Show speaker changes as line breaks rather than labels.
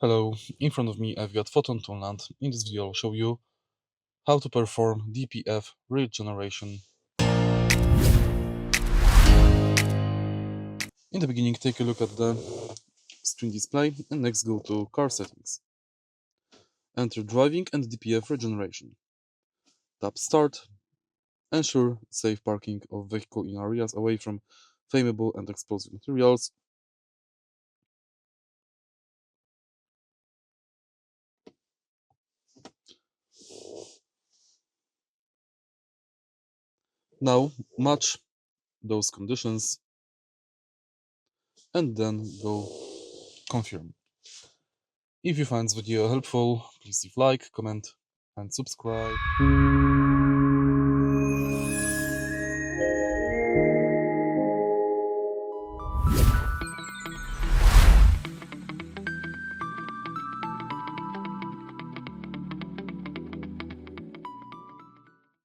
Hello, in front of me I've got FOTON Tunland. In this video I'll show you how to perform DPF Regeneration. In the beginning, take a look at the screen display and next go to Car Settings. Enter Driving and DPF Regeneration. Tap Start. Ensure safe parking of vehicle in areas away from flammable and explosive materials. Now match those conditions and then go Confirm. If you find this video helpful, please leave like, comment and subscribe.